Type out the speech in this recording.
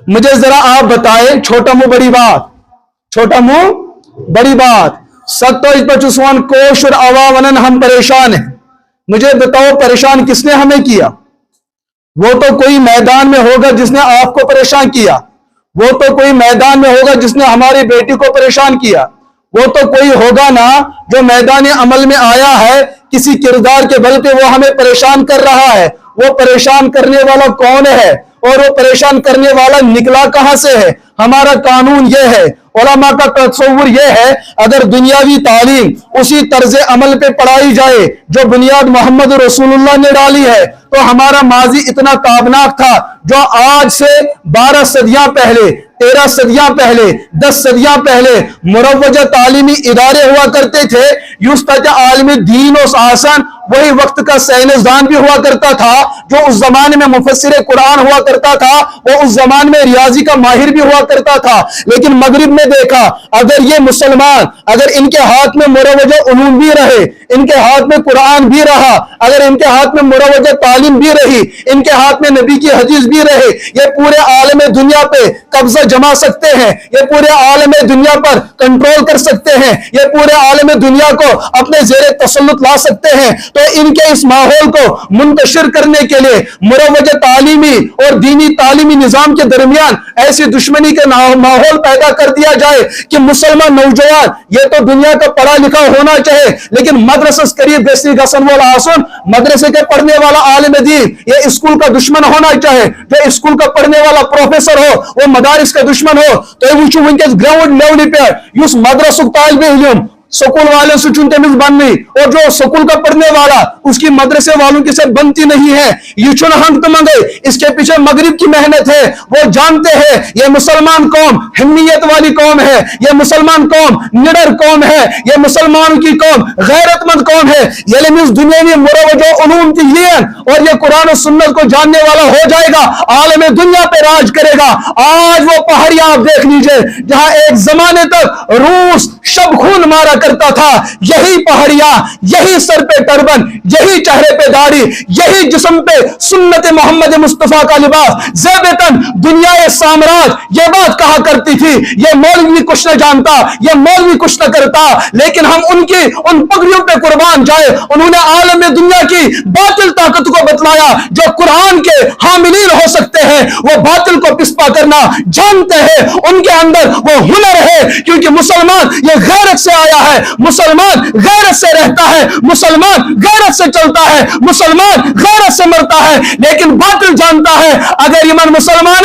मुझे जरा आप बताएं, छोटा मुंह बड़ी बात, छोटा मुंह बड़ी बात। 27-25 कोश और अवावनन हम परेशान हैं। मुझे बताओ परेशान किसने हमें किया? वो तो कोई मैदान में होगा जिसने आपको परेशान किया, वो तो कोई मैदान में होगा जिसने हमारी बेटी को परेशान किया, वो तो कोई होगा ना जो मैदान अमल में आया है, किसी किरदार के बल पे वो हमें परेशान कर रहा है। वो परेशान करने वाला कौन है और वो परेशान करने वाला निकला कहां से है? हमारा कानून ये है, उलमा का तस्वुर ये है, अगर दुनियावी तालीम उसी तर्ज अमल पे पढ़ाई जाए जो बुनियाद मोहम्मद रसूलुल्लाह ने डाली है, तो हमारा माजी इतना ताबनाक था। जो आज से 12 सदियां पहले, 13 सदियां पहले, 10 सदियां पहले मुरव्वजा तालीमी इदारे हुआ करते थे, युस्ताजा आलिम दीन और आसन, वही वक्त का साइंसदान भी हुआ करता था, जो उस जमाने में मुफस्सिर कुरान हुआ करता था, वो उस जमाने में रियाजी का माहिर भी हुआ करता था। लेकिन मगरिब में देखा, अगर ये मुसलमान, अगर इनके हाथ में मुरव्वजा उलूम भी रहे, इनके हाथ में कुरान भी रहा, अगर इनके हाथ में मुरव्वजा तालीम भी रही, इनके हाथ में नबी की हदीस भी रहे, ये पूरे आलम दुनिया पे कब्जा जमा सकते हैं, ये पूरे आलम दुनिया पर कंट्रोल कर सकते हैं, ये पूरे आलम दुनिया को अपने जेरे तसल्लुत ला सकते हैं। तो इनके इस माहौल को मुंतशिर करने के लिए मुरव्वजा तालीमी और दीनी तालीमी निजाम के दरमियान ऐसी दुश्मनी का माहौल पैदा कर दिया जाए कि मुसलमान नौजवान, ये तो दुनिया का पढ़ा लिखा होना चाहिए, लेकिन मदरसा करीब बेसी गसन वाला आसन, मदरसे के पढ़ने वाला आलिम दीन ये स्कूल का दुश्मन होना चाहिए। जो स्कूल का पढ़ने वाला प्रोफेसर हो वो मदारिस का दुश्मन हो। तो वो वनकस ग्राउंड लेवल पे युस मदरसुक तालिबे इल्म स्कूल वाले से चुनते मिल बननी, और जो स्कूल का पढ़ने वाला उसकी मदरसे वालों के साथ बनती नहीं है। ये चुन हम तो मंगे, इसके पीछे मगरिब की मेहनत है। वो जानते हैं ये मुसलमान कौम हिम्मियत वाली कौम है, ये मुसलमान कौम निडर कौम है, ये मुसलमानों की कौम गैरतमंद कौम है। ये इस दुनिया में मुरव्वजा उलूम की और ये कुरान और सुन्नत को जानने वाला हो जाएगा, आलम दुनिया पे राज करेगा। आज वो पहाड़ियां आप देख लीजिए जहां एक जमाने तक रूस शब खून मारा करता था, यही पहाड़ियां, यही सर पे टर्बन, यही चेहरे पे दाढ़ी, यही जिस्म पे सुन्नत मोहम्मद मुस्तफा का लिबास, ज़ेबतन दुनिया साम्राज्य ये बात कहा करती थी, ये मौलवी कुछ न जानता, ये मौलवी कुछ न करता। लेकिन हम उनकी उन पगड़ियों पे कुर्बान जाए, उन्होंने आलम दुनिया की बातिल ताकत को बतलाया। जो कुरान के हामिलीन हो सकते हैं वो बातिल को पिस्पा करना जानते हैं, उनके अंदर वो हुनर है, क्योंकि मुसलमान ये गैरत से आया है, मुसलमान गैरत से रहता है, मुसलमान गैरत से चलता है, मुसलमान गैरत से मरता है। लेकिन बातिल जानता है, अगर ईमान मुसलमान